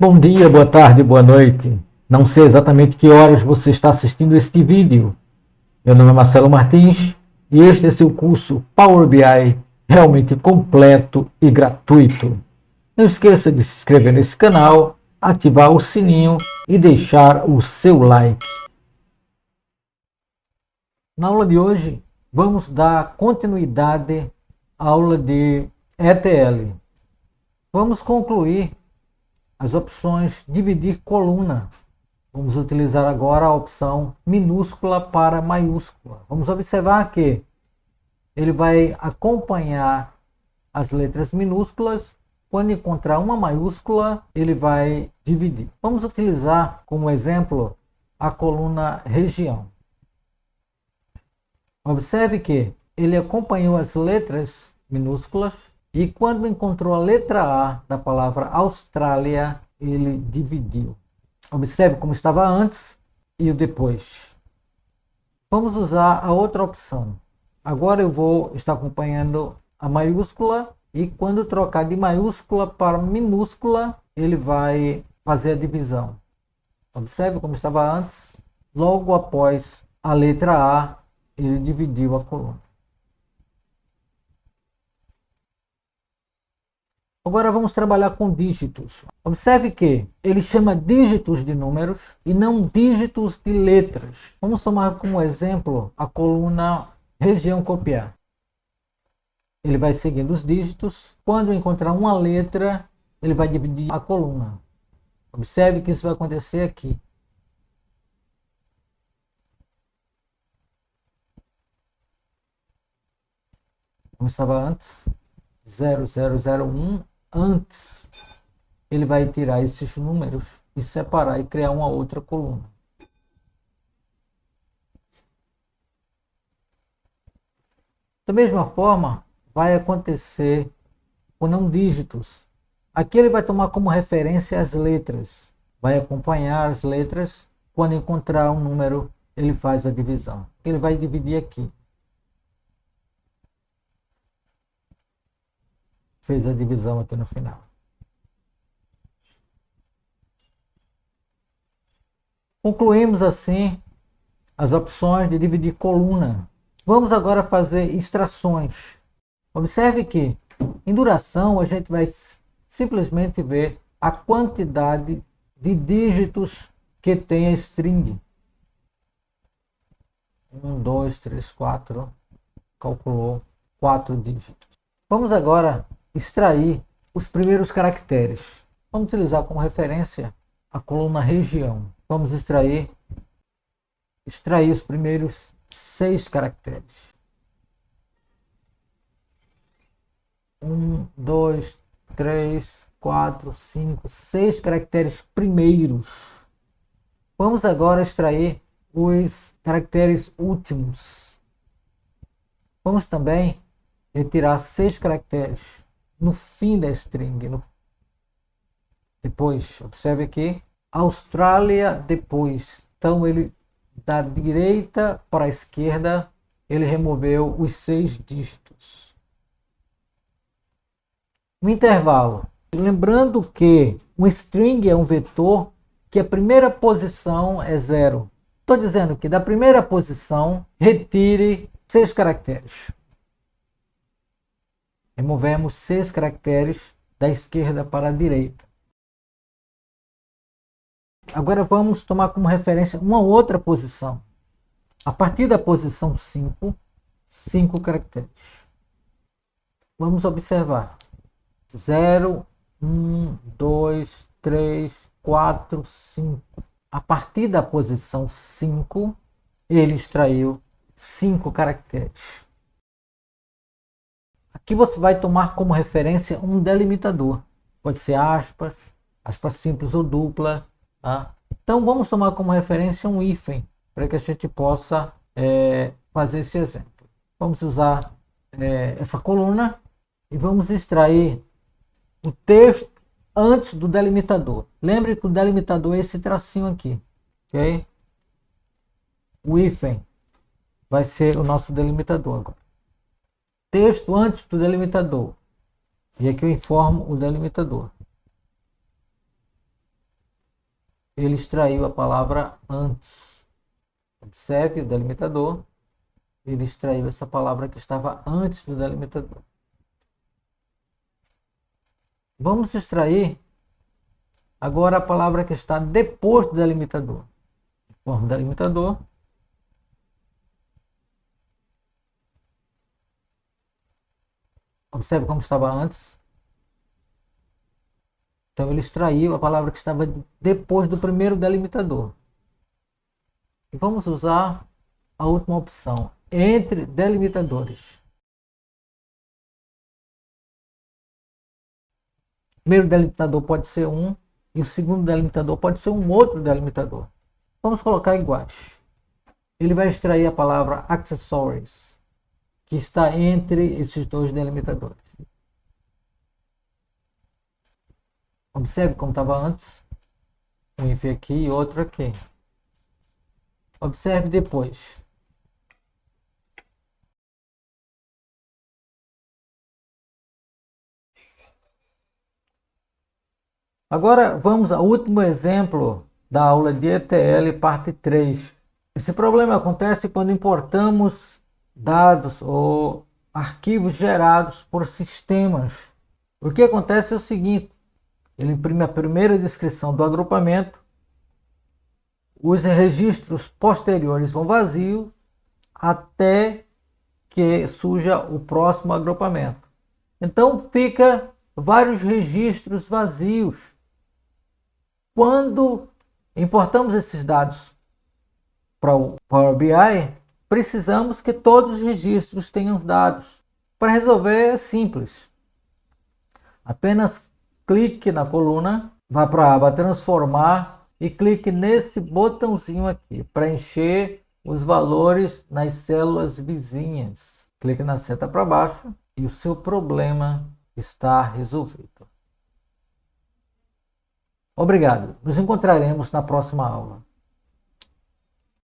Bom dia, boa tarde, boa noite. Não sei exatamente que horas você está assistindo este vídeo. Meu nome é Marcelo Martins e este é seu curso Power BI realmente completo e gratuito. Não esqueça de se inscrever nesse canal, ativar o sininho e deixar o seu like. Na aula de hoje, vamos dar continuidade à aula de ETL. Vamos concluir as opções dividir coluna. Vamos utilizar agora a opção minúscula para maiúscula. Vamos observar que ele vai acompanhar as letras minúsculas. Quando encontrar uma maiúscula, ele vai dividir. Vamos utilizar como exemplo a coluna região. Observe que ele acompanhou as letras minúsculas e quando encontrou a letra A da palavra Austrália, ele dividiu. Observe como estava antes e o depois. Vamos usar a outra opção. Agora eu vou estar acompanhando a maiúscula e quando trocar de maiúscula para minúscula, ele vai fazer a divisão. Observe como estava antes. Logo após a letra A, ele dividiu a coluna. Agora vamos trabalhar com dígitos. Observe que ele chama dígitos de números e não dígitos de letras. Vamos tomar como exemplo a coluna região copiar. Ele vai seguindo os dígitos. Quando encontrar uma letra, ele vai dividir a coluna. Observe que isso vai acontecer aqui. Como estava antes, 0001. Antes, ele vai tirar esses números e separar e criar uma outra coluna. Da mesma forma, vai acontecer com não dígitos. Aqui ele vai tomar como referência as letras. Vai acompanhar as letras. Quando encontrar um número, ele faz a divisão. Ele vai dividir aqui. Fez a divisão aqui no final. Concluímos assim as opções de dividir coluna. Vamos agora fazer extrações. Observe que em duração a gente vai simplesmente ver a quantidade de dígitos que tem a string. 1, 2, 3, 4. Calculou 4 dígitos. Vamos agora extrair os primeiros caracteres. Vamos utilizar como referência a coluna região. Vamos extrair os primeiros 6 caracteres. 1, 2, 3, 4, 5, 6 caracteres primeiros. Vamos agora extrair os caracteres últimos. Vamos também retirar 6 caracteres no fim da string. Depois, observe aqui, Austrália depois. Então, ele da direita para a esquerda, ele removeu os 6 dígitos. No intervalo, lembrando que um string é um vetor que a primeira posição é 0. Estou dizendo que da primeira posição, retire 6 caracteres. Removemos 6 caracteres da esquerda para a direita. Agora vamos tomar como referência uma outra posição. A partir da posição 5, 5 caracteres. Vamos observar. 0, 1, 2, 3, 4, 5. A partir da posição 5, ele extraiu 5 caracteres. Aqui você vai tomar como referência um delimitador. Pode ser aspas, aspas simples ou dupla. Tá? Então vamos tomar como referência um hífen, para que a gente possa fazer esse exemplo. Vamos usar essa coluna e vamos extrair o texto antes do delimitador. Lembre que o delimitador é esse tracinho aqui. Okay? O hífen vai ser o nosso delimitador agora. Texto antes do delimitador. E aqui eu informo o delimitador. ele extraiu a palavra antes. Observe o delimitador. Ele extraiu essa palavra que estava antes do delimitador. Vamos extrair agora a palavra que está depois do delimitador. Forma o delimitador. Observe como estava antes. Então ele extraiu a palavra que estava depois do primeiro delimitador. E vamos usar a última opção, entre delimitadores. O primeiro delimitador pode ser um e o segundo delimitador pode ser um outro delimitador. Vamos colocar iguais. Ele vai extrair a palavra accessories, que está entre esses dois delimitadores. Observe como estava antes. Um if aqui e outro aqui. Observe depois. Agora vamos ao último exemplo da aula de ETL, parte 3. Esse problema acontece quando importamos dados ou arquivos gerados por sistemas. O que acontece é o seguinte: ele imprime a primeira descrição do agrupamento, os registros posteriores vão vazios até que surja o próximo agrupamento. Então fica vários registros vazios. Quando importamos esses dados para o Power BI, precisamos que todos os registros tenham dados. Para resolver é simples. Apenas clique na coluna, vá para a aba transformar e clique nesse botãozinho aqui, preencher os valores nas células vizinhas. Clique na seta para baixo e o seu problema está resolvido. Obrigado. Nos encontraremos na próxima aula.